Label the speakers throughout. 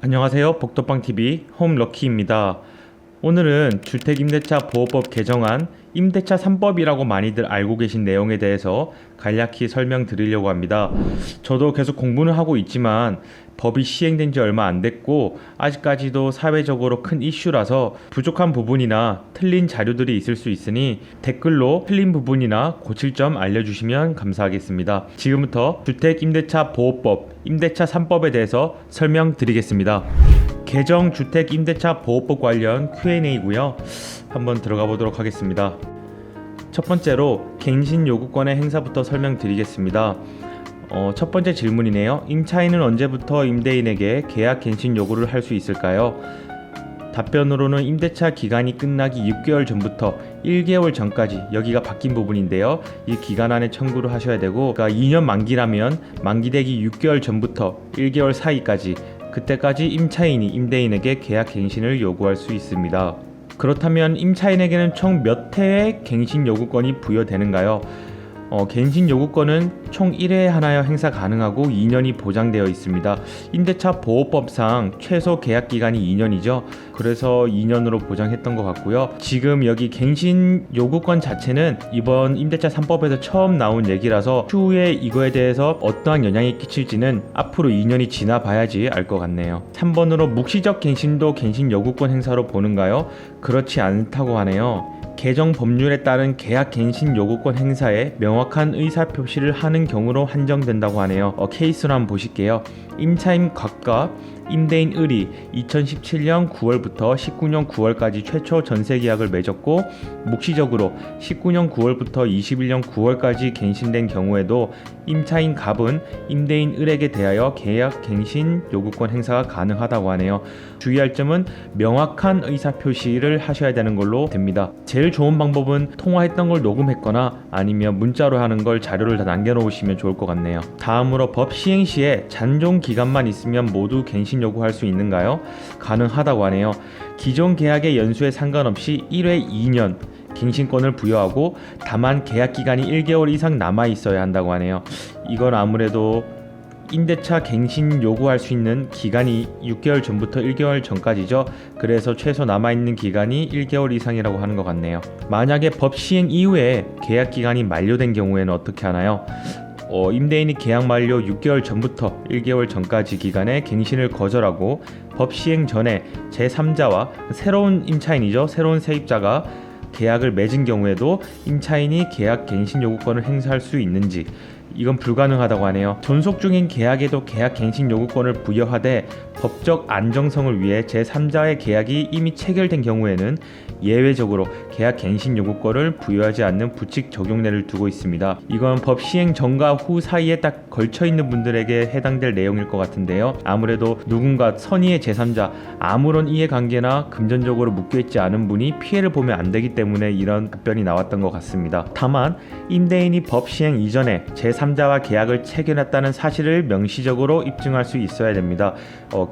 Speaker 1: 안녕하세요. 복도방TV 홈럭키입니다. 오늘은 주택임대차 보호법 개정안 임대차 3법이라고 많이들 알고 계신 내용에 대해서 간략히 설명드리려고 합니다. 저도 계속 공부는 하고 있지만 법이 시행된 지 얼마 안 됐고 아직까지도 사회적으로 큰 이슈라서 부족한 부분이나 틀린 자료들이 있을 수 있으니 댓글로 틀린 부분이나 고칠 점 알려주시면 감사하겠습니다. 지금부터 주택임대차 보호법 임대차 3법에 대해서 설명드리겠습니다. 개정 주택임대차 보호법 관련 Q&A고요. 한번 들어가 보도록 하겠습니다. 첫 번째로 갱신 요구권의 행사부터 설명드리겠습니다. 첫 번째 질문이네요. 임차인은 언제부터 임대인에게 계약 갱신 요구를 할 수 있을까요? 답변으로는 임대차 기간이 끝나기 6개월 전부터 1개월 전까지, 여기가 바뀐 부분인데요. 이 기간 안에 청구를 하셔야 되고, 그러니까 2년 만기라면 만기되기 6개월 전부터 1개월 사이까지, 그때까지 임차인이 임대인에게 계약 갱신을 요구할 수 있습니다. 그렇다면 임차인에게는 총 몇 회의 갱신 요구권이 부여되는가요? 갱신 요구권은 총 1회에 하나여 행사 가능하고 2년이 보장되어 있습니다. 임대차 보호법상 최소 계약 기간이 2년이죠. 그래서 2년으로 보장했던 것 같고요. 지금 여기 갱신 요구권 자체는 이번 임대차 3법에서 처음 나온 얘기라서 추후에 이거에 대해서 어떠한 영향이 끼칠지는 앞으로 2년이 지나 봐야지 알 것 같네요. 3번으로 묵시적 갱신도 갱신 요구권 행사로 보는가요? 그렇지 않다고 하네요. 개정 법률에 따른 계약 갱신 요구권 행사에 명확한 의사 표시를 하는 경우로 한정된다고 하네요. 케이스로 한번 보실게요. 임차인 곽과 임대인 을이 2017년 9월부터 19년 9월까지 최초 전세 계약을 맺었고, 묵시적으로 19년 9월부터 21년 9월까지 갱신된 경우에도 임차인 갑은 임대인 을에게 대하여 계약 갱신 요구권 행사가 가능하다고 하네요. 주의할 점은 명확한 의사 표시를 하셔야 되는 걸로 됩니다. 제일 좋은 방법은 통화했던 걸 녹음했거나 아니면 문자로 하는 걸 자료를 다 남겨놓으시면 좋을 것 같네요. 다음으로 법 시행 시에 잔존 기간만 있으면 모두 갱신 요구할 수 있는가요? 가능하다고 하네요. 기존 계약의 연수에 상관없이 1회 2년 갱신권을 부여하고, 다만 계약 기간이 1개월 이상 남아 있어야 한다고 하네요. 이건 아무래도 임대차 갱신 요구할 수 있는 기간이 6개월 전부터 1개월 전까지죠. 그래서 최소 남아있는 기간이 1개월 이상이라고 하는 것 같네요. 만약에 법 시행 이후에 계약 기간이 만료된 경우에는 어떻게 하나요? 임대인이 계약 만료 6개월 전부터 1개월 전까지 기간에 갱신을 거절하고 법 시행 전에 제3자와 새로운 임차인이죠. 새로운 세입자가 계약을 맺은 경우에도 임차인이 계약 갱신 요구권을 행사할 수 있는지, 이건 불가능하다고 하네요. 존속 중인 계약에도 계약 갱신 요구권을 부여하되 법적 안정성을 위해 제3자의 계약이 이미 체결된 경우에는 예외적으로 계약 갱신 요구권을 부여하지 않는 부칙 적용례를 두고 있습니다. 이건 법 시행 전과 후 사이에 딱 걸쳐 있는 분들에게 해당될 내용일 것 같은데요. 아무래도 누군가 선의의 제3자, 아무런 이해관계나 금전적으로 묶여있지 않은 분이 피해를 보면 안 되기 때문에 이런 답변이 나왔던 것 같습니다. 다만 임대인이 법 시행 이전에 제3자와 계약을 체결했다는 사실을 명시적으로 입증할 수 있어야 됩니다.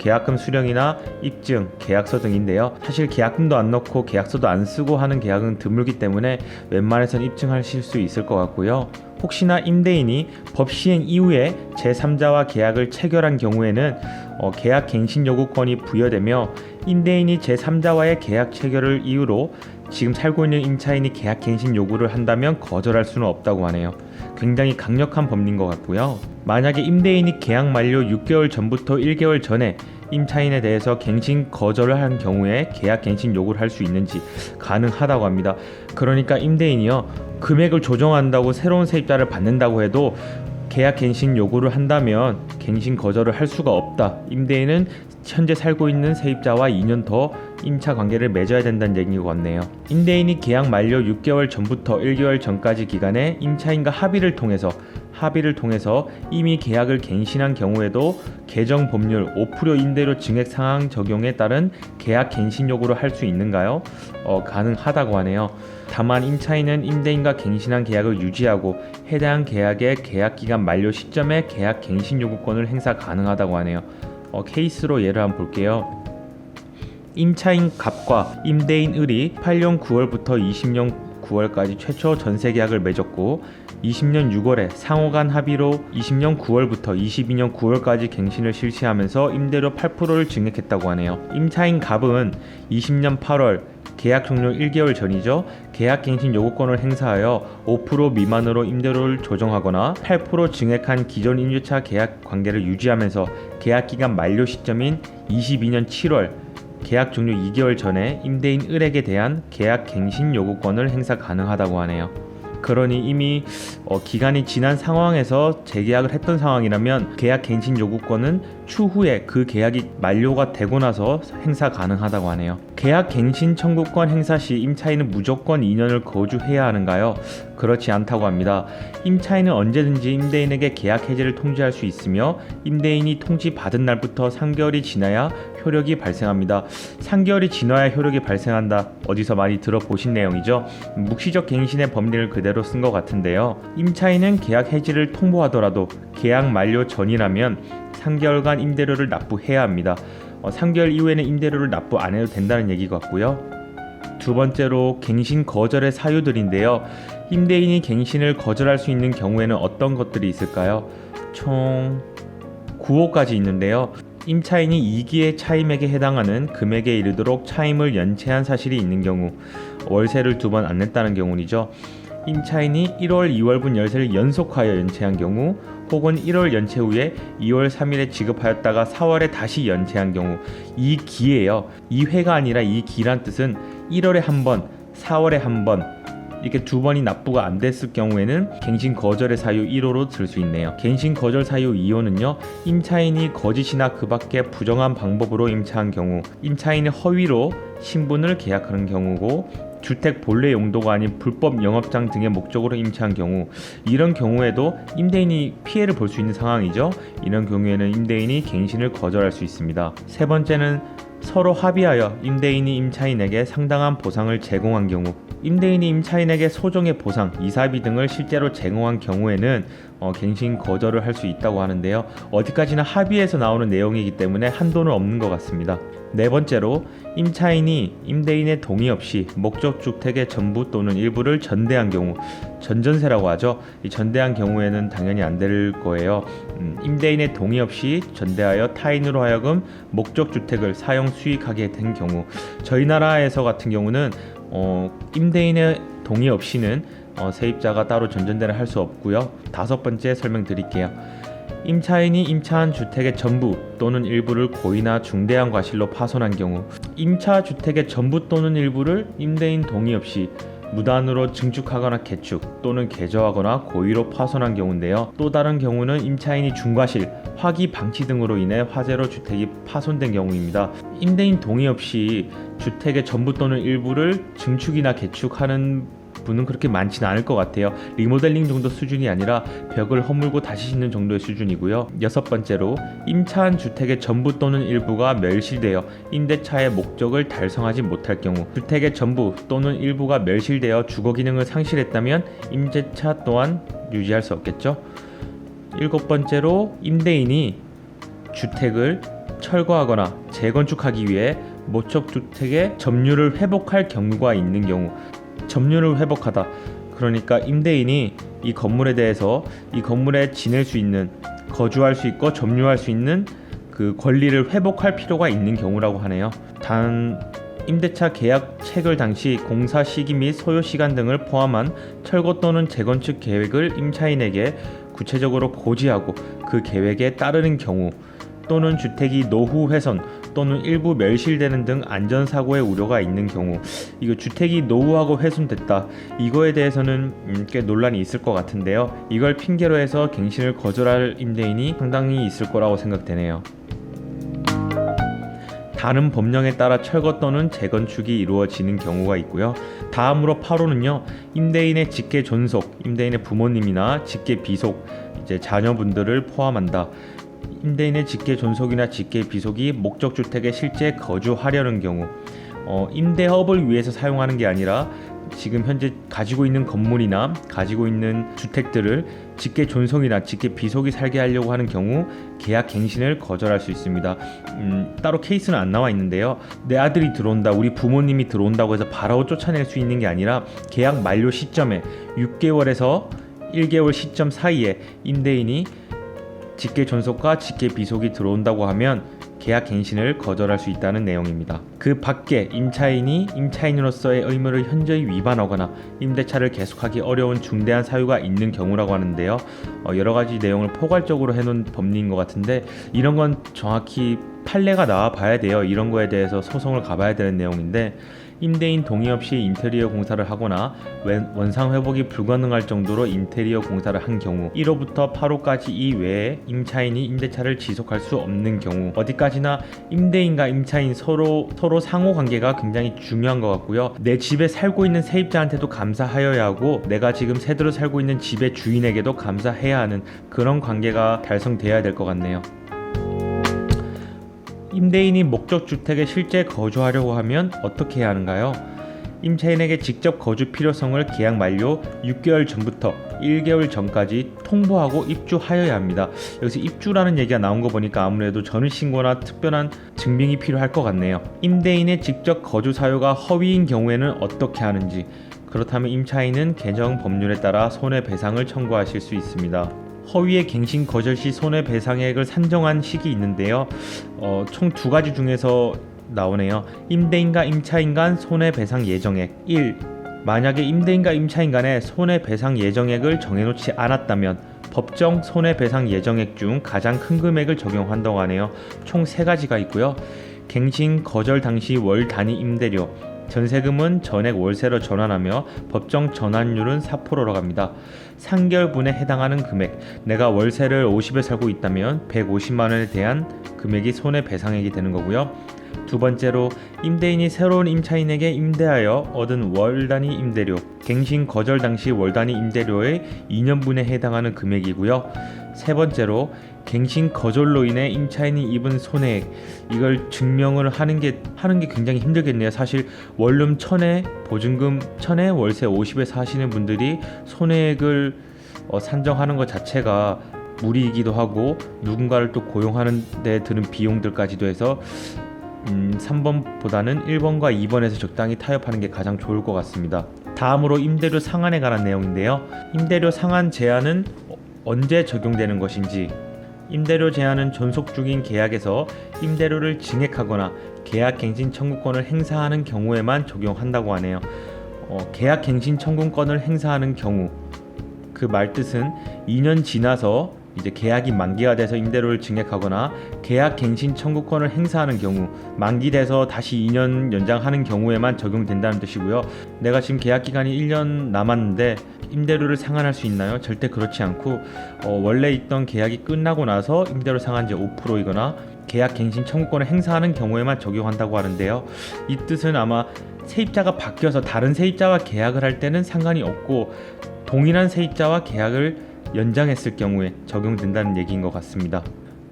Speaker 1: 계약금 수령이나 입증, 계약서 등인데요. 사실 계약금도 안 넣고 계약서도 안 쓰고 하는 계약은 드물기 때문에 웬만해선 입증하실 수 있을 것 같고요. 혹시나 임대인이 법 시행 이후에 제3자와 계약을 체결한 경우에는 계약 갱신 요구권이 부여되며, 임대인이 제3자와의 계약 체결을 이유로 지금 살고 있는 임차인이 계약 갱신 요구를 한다면 거절할 수는 없다고 하네요. 굉장히 강력한 법리인 것 같고요. 만약에 임대인이 계약 만료 6개월 전부터 1개월 전에 임차인에 대해서 갱신 거절을 한 경우에 계약 갱신 요구를 할 수 있는지 가능하다고 합니다. 그러니까 임대인이요, 금액을 조정한다고 새로운 세입자를 받는다고 해도 계약 갱신 요구를 한다면 갱신 거절을 할 수가 없다. 임대인은 현재 살고 있는 세입자와 2년 더 임차 관계를 맺어야 된다는 얘기인 것 같네요. 임대인이 계약 만료 6개월 전부터 1개월 전까지 기간에 임차인과 합의를 통해서 이미 계약을 갱신한 경우에도 개정 법률 5% 임대료 증액 상한 적용에 따른 계약 갱신 요구를 할 수 있는가요? 가능하다고 하네요. 다만 임차인은 임대인과 갱신한 계약을 유지하고 해당 계약의 계약 기간 만료 시점에 계약 갱신 요구권을 행사 가능하다고 하네요. 케이스로 예를 한번 볼게요. 임차인 갑과 임대인 을이 8년 9월부터 20년 9월까지 최초 전세 계약을 맺었고, 20년 6월에 상호간 합의로 20년 9월부터 22년 9월까지 갱신을 실시하면서 임대료 8%를 증액했다고 하네요. 임차인 갑은 20년 8월 계약 종료 1개월 전이죠. 계약 갱신 요구권을 행사하여 5% 미만으로 임대료를 조정하거나 8% 증액한 기존 임대차 계약 관계를 유지하면서 계약 기간 만료 시점인 22년 7월 계약 종료 2개월 전에 임대인 을에게 대한 계약 갱신 요구권을 행사 가능하다고 하네요. 그러니 이미 기간이 지난 상황에서 재계약을 했던 상황이라면 계약 갱신 요구권은 추후에 그 계약이 만료가 되고 나서 행사 가능하다고 하네요. 계약 갱신 청구권 행사 시 임차인은 무조건 2년을 거주해야 하는가요? 그렇지 않다고 합니다. 임차인은 언제든지 임대인에게 계약 해지를 통지할 수 있으며 임대인이 통지 받은 날부터 3개월이 지나야 효력이 발생합니다. 3개월이 지나야 효력이 발생한다. 어디서 많이 들어보신 내용이죠. 묵시적 갱신의 법리를 그대로 쓴 것 같은데요. 임차인은 계약 해지를 통보하더라도 계약 만료 전이라면 3개월간 임대료를 납부해야 합니다. 3개월 이후에는 임대료를 납부 안 해도 된다는 얘기 같고요. 두 번째로 갱신 거절의 사유들인데요. 임대인이 갱신을 거절할 수 있는 경우에는 어떤 것들이 있을까요? 총 9호까지 있는데요. 임차인이 2기의 차임액에 해당하는 금액에 이르도록 차임을 연체한 사실이 있는 경우, 월세를 2번 안 냈다는 경우이죠. 임차인이 1월, 2월분 열세를 연속하여 연체한 경우, 혹은 1월 연체 후에 2월 3일에 지급하였다가 4월에 다시 연체한 경우, 이 기예요. 2회가 아니라 이 기란 뜻은 1월에 한 번, 4월에 한 번, 이렇게 2번이 납부가 안 됐을 경우에는 갱신 거절의 사유 1호로 들 수 있네요. 갱신 거절 사유 2호는요. 임차인이 거짓이나 그 밖에 부정한 방법으로 임차한 경우, 임차인의 허위로 신분을 계약하는 경우고, 주택 본래 용도가 아닌 불법 영업장 등의 목적으로 임차한 경우, 이런 경우에도 임대인이 피해를 볼 수 있는 상황이죠. 이런 경우에는 임대인이 갱신을 거절할 수 있습니다. 세 번째는 서로 합의하여 임대인이 임차인에게 상당한 보상을 제공한 경우, 임대인이 임차인에게 소정의 보상, 이사비 등을 실제로 제공한 경우에는 갱신 거절을 할 수 있다고 하는데요. 어디까지나 합의에서 나오는 내용이기 때문에 한도는 없는 것 같습니다. 네 번째로 임차인이 임대인의 동의 없이 목적주택의 전부 또는 일부를 전대한 경우, 전전세라고 하죠. 이 전대한 경우에는 당연히 안 될 거예요. 임대인의 동의 없이 전대하여 타인으로 하여금 목적주택을 사용 수익하게 된 경우, 저희 나라에서 같은 경우는 임대인의 동의 없이는 세입자가 따로 전전대를 할 수 없고요. 다섯 번째 설명드릴게요. 임차인이 임차한 주택의 전부 또는 일부를 고의나 중대한 과실로 파손한 경우, 임차 주택의 전부 또는 일부를 임대인 동의 없이 무단으로 증축하거나 개축 또는 개조하거나 고의로 파손한 경우인데요. 또 다른 경우는 임차인이 중과실, 화기 방치 등으로 인해 화재로 주택이 파손된 경우입니다. 임대인 동의 없이 주택의 전부 또는 일부를 증축이나 개축하는 분은 그렇게 많지는 않을 것 같아요. 리모델링 정도 수준이 아니라 벽을 허물고 다시 짓는 정도의 수준이고요. 여섯 번째로 임차한 주택의 전부 또는 일부가 멸실되어 임대차의 목적을 달성하지 못할 경우, 주택의 전부 또는 일부가 멸실되어 주거 기능을 상실했다면 임대차 또한 유지할 수 없겠죠. 일곱 번째로 임대인이 주택을 철거하거나 재건축하기 위해 목적주택의 점유를 회복할 경우가 있는 경우, 점유를 회복하다, 그러니까 임대인이 이 건물에 대해서 이 건물에 지낼 수 있는, 거주할 수 있고 점유할 수 있는 그 권리를 회복할 필요가 있는 경우라고 하네요. 단 임대차 계약 체결 당시 공사 시기 및 소요 시간 등을 포함한 철거 또는 재건축 계획을 임차인에게 구체적으로 고지하고 그 계획에 따르는 경우, 또는 주택이 노후 훼손 또는 일부 멸실되는 등 안전사고의 우려가 있는 경우, 이거 주택이 노후하고 훼손됐다, 이거에 대해서는 꽤 논란이 있을 것 같은데요. 이걸 핑계로 해서 갱신을 거절할 임대인이 상당히 있을 거라고 생각되네요. 다른 법령에 따라 철거 또는 재건축이 이루어지는 경우가 있고요. 다음으로 8호는요. 임대인의 직계 존속, 임대인의 부모님이나 직계 비속, 이제 자녀분들을 포함한다. 임대인의 직계 존속이나 직계 비속이 목적주택에 실제 거주하려는 경우, 임대업을 위해서 사용하는 게 아니라 지금 현재 가지고 있는 건물이나 가지고 있는 주택들을 직계 존속이나 직계 비속이 살게 하려고 하는 경우 계약 갱신을 거절할 수 있습니다. 따로 케이스는 안 나와 있는데요. 내 아들이 들어온다, 우리 부모님이 들어온다고 해서 바로 쫓아낼 수 있는 게 아니라 계약 만료 시점에 6개월에서 1개월 시점 사이에 임대인이 직계 존속과 직계 비속이 들어온다고 하면 계약 갱신을 거절할 수 있다는 내용입니다. 그 밖에 임차인이 임차인으로서의 의무를 현저히 위반하거나 임대차를 계속하기 어려운 중대한 사유가 있는 경우라고 하는데요. 여러 가지 내용을 포괄적으로 해놓은 법리인 것 같은데 이런 건 정확히 판례가 나와 봐야 돼요. 이런 거에 대해서 소송을 가봐야 되는 내용인데 임대인 동의 없이 인테리어 공사를 하거나 원상 회복이 불가능할 정도로 인테리어 공사를 한 경우 1호부터 8호까지 이외에 임차인이 임대차를 지속할 수 없는 경우 어디까지나 임대인과 임차인 서로 상호 관계가 굉장히 중요한 것 같고요. 내 집에 살고 있는 세입자한테도 감사하여야 하고 내가 지금 새들어 살고 있는 집의 주인에게도 감사해야 하는 그런 관계가 달성돼야 될 것 같네요. 임대인이 목적주택에 실제 거주하려고 하면 어떻게 해야 하는가요? 임차인에게 직접 거주 필요성을 계약 만료 6개월 전부터 1개월 전까지 통보하고 입주하여야 합니다. 여기서 입주라는 얘기가 나온 거 보니까 아무래도 전입신고나 특별한 증빙이 필요할 것 같네요. 임대인의 직접 거주 사유가 허위인 경우에는 어떻게 하는지, 그렇다면 임차인은 개정 법률에 따라 손해배상을 청구하실 수 있습니다. 허위의 갱신 거절 시 손해배상액을 산정한 식이 있는데요. 총 두 가지 중에서 나오네요. 임대인과 임차인 간 손해배상 예정액 1. 만약에 임대인과 임차인 간에 손해배상 예정액을 정해놓지 않았다면 법정 손해배상 예정액 중 가장 큰 금액을 적용한다고 하네요. 총 세 가지가 있고요. 갱신 거절 당시 월 단위 임대료, 전세금은 전액 월세로 전환하며 법정 전환율은 4%로 갑니다. 3개월분에 해당하는 금액, 내가 월세를 50에 살고 있다면 150만 원에 대한 금액이 손해배상액이 되는 거고요. 두 번째로 임대인이 새로운 임차인에게 임대하여 얻은 월 단위 임대료, 갱신 거절 당시 월 단위 임대료의 2년분에 해당하는 금액이고요. 세 번째로 갱신 거절로 인해 임차인이 입은 손해액, 이걸 증명을 하는 게 굉장히 힘들겠네요. 사실 원룸 1000에 보증금 1000에 월세 50에 사시는 분들이 손해액을 산정하는 것 자체가 무리이기도 하고 누군가를 또 고용하는 데 드는 비용들까지도 해서 3번보다는 1번과 2번에서 적당히 타협하는 게 가장 좋을 것 같습니다. 다음으로 임대료 상한에 관한 내용인데요. 임대료 상한 제한은 언제 적용되는 것인지, 임대료 제한은 존속 중인 계약에서 임대료를 증액하거나 계약 갱신 청구권을 행사하는 경우에만 적용한다고 하네요. 계약 갱신 청구권을 행사하는 경우, 그 말뜻은 2년 지나서 이제 계약이 만기가 돼서 임대료를 증액하거나 계약 갱신 청구권을 행사하는 경우, 만기돼서 다시 2년 연장하는 경우에만 적용된다는 뜻이고요. 내가 지금 계약 기간이 1년 남았는데 임대료를 상한할 수 있나요? 절대 그렇지 않고 원래 있던 계약이 끝나고 나서 임대료 상한제 5%이거나 계약 갱신 청구권을 행사하는 경우에만 적용한다고 하는데요. 이 뜻은 아마 세입자가 바뀌어서 다른 세입자와 계약을 할 때는 상관이 없고 동일한 세입자와 계약을 연장했을 경우에 적용된다는 얘기인 것 같습니다.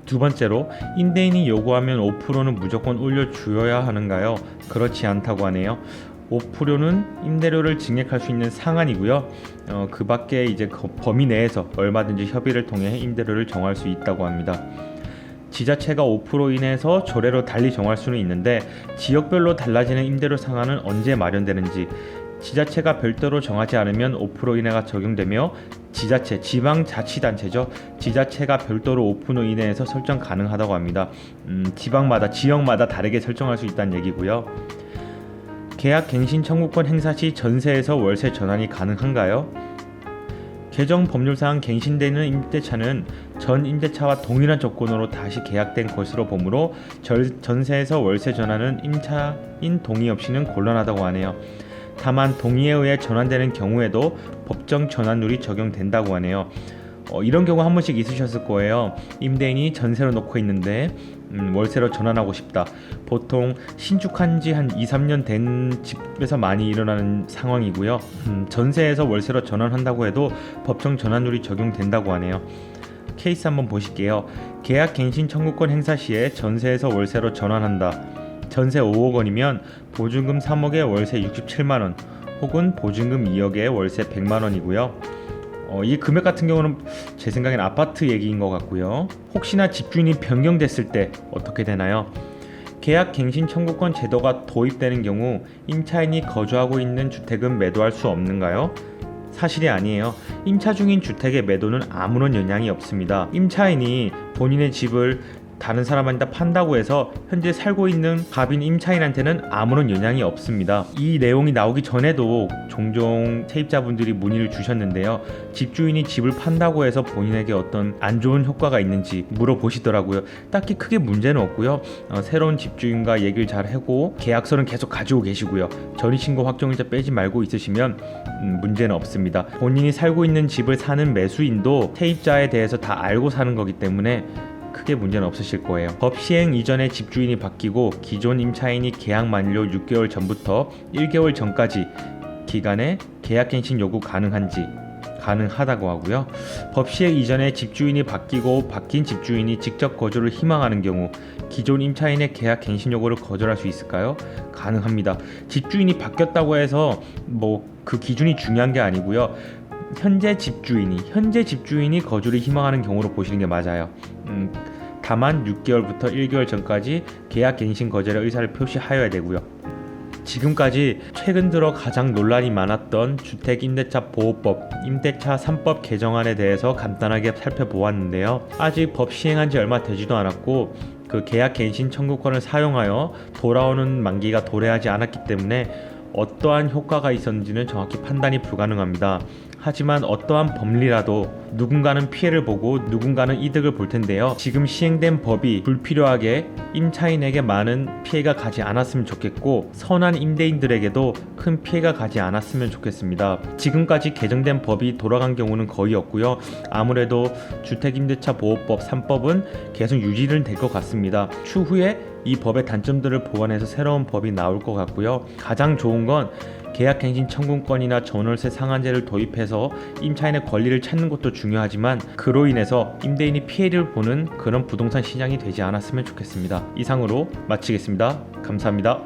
Speaker 1: 두 번째로, 임대인이 요구하면 5%는 무조건 올려주어야 하는가요? 그렇지 않다고 하네요. 5%는 임대료를 증액할 수 있는 상한이고요. 그 밖에 이제 범위 내에서 얼마든지 협의를 통해 임대료를 정할 수 있다고 합니다. 지자체가 5% 이내에서 조례로 달리 정할 수는 있는데 지역별로 달라지는 임대료 상한은 언제 마련되는지, 지자체가 별도로 정하지 않으면 5% 이내가 적용되며 지자체, 지방자치단체죠. 지자체가 별도로 5% 이내에서 설정 가능하다고 합니다. 지역마다 다르게 설정할 수 있다는 얘기고요. 계약 갱신 청구권 행사 시 전세에서 월세 전환이 가능한가요? 개정 법률상 갱신되는 임대차는 전 임대차와 동일한 조건으로 다시 계약된 것으로 보므로 전세에서 월세 전환은 임차인 동의 없이는 곤란하다고 하네요. 다만 동의에 의해 전환되는 경우에도 법정 전환율이 적용된다고 하네요. 이런 경우 한 번씩 있으셨을 거예요. 임대인이 전세로 놓고 있는데 월세로 전환하고 싶다. 보통 신축한 지 한 2-3년 된 집에서 많이 일어나는 상황이고요. 전세에서 월세로 전환한다고 해도 법정 전환율이 적용된다고 하네요. 케이스 한번 보실게요. 계약 갱신 청구권 행사 시에 전세에서 월세로 전환한다. 전세 5억 원이면 보증금 3억에 월세 67만 원, 혹은 보증금 2억에 월세 100만 원이고요. 이 금액 같은 경우는 제 생각엔 아파트 얘기인 것 같고요. 혹시나 집주인이 변경됐을 때 어떻게 되나요? 계약 갱신 청구권 제도가 도입되는 경우 임차인이 거주하고 있는 주택은 매도할 수 없는가요? 사실이 아니에요. 임차 중인 주택의 매도는 아무런 영향이 없습니다. 임차인이 본인의 집을 다른 사람한테 판다고 해서 현재 살고 있는 갑인 임차인한테는 아무런 영향이 없습니다. 이 내용이 나오기 전에도 종종 세입자분들이 문의를 주셨는데요. 집주인이 집을 판다고 해서 본인에게 어떤 안 좋은 효과가 있는지 물어보시더라고요. 딱히 크게 문제는 없고요. 새로운 집주인과 얘기를 잘 하고 계약서는 계속 가지고 계시고요. 전입신고 확정일자 빼지 말고 있으시면 문제는 없습니다. 본인이 살고 있는 집을 사는 매수인도 세입자에 대해서 다 알고 사는 거기 때문에 크게 문제는 없으실 거예요. 법 시행 이전에 집주인이 바뀌고 기존 임차인이 계약 만료 6개월 전부터 1개월 전까지 기간에 계약갱신 요구 가능하다고 하고요. 법 시행 이전에 집주인이 바뀌고 바뀐 집주인이 직접 거주를 희망하는 경우 기존 임차인의 계약 갱신 요구를 거절할 수 있을까요? 가능합니다. 집주인이 바뀌었다고 해서 그 기준이 중요한 게 아니고요. 현재 집주인이 거주를 희망하는 경우로 보시는 게 맞아요. 다만 6개월부터 1개월 전까지 계약 갱신 거절의 의사를 표시하여야 되고요. 지금까지 최근 들어 가장 논란이 많았던 주택임대차보호법 임대차 3법 개정안에 대해서 간단하게 살펴보았는데요. 아직 법 시행한 지 얼마 되지도 않았고 그 계약 갱신 청구권을 사용하여 돌아오는 만기가 도래하지 않았기 때문에 어떠한 효과가 있었는지는 정확히 판단이 불가능합니다. 하지만 어떠한 법리라도 누군가는 피해를 보고 누군가는 이득을 볼 텐데요. 지금 시행된 법이 불필요하게 임차인에게 많은 피해가 가지 않았으면 좋겠고 선한 임대인들에게도 큰 피해가 가지 않았으면 좋겠습니다. 지금까지 개정된 법이 돌아간 경우는 거의 없고요. 아무래도 주택임대차보호법 3법은 계속 유지는 될 것 같습니다. 추후에 이 법의 단점들을 보완해서 새로운 법이 나올 것 같고요. 가장 좋은 건 계약갱신 청구권이나 전월세 상한제를 도입해서 임차인의 권리를 찾는 것도 중요하지만 그로 인해서 임대인이 피해를 보는 그런 부동산 시장이 되지 않았으면 좋겠습니다. 이상으로 마치겠습니다. 감사합니다.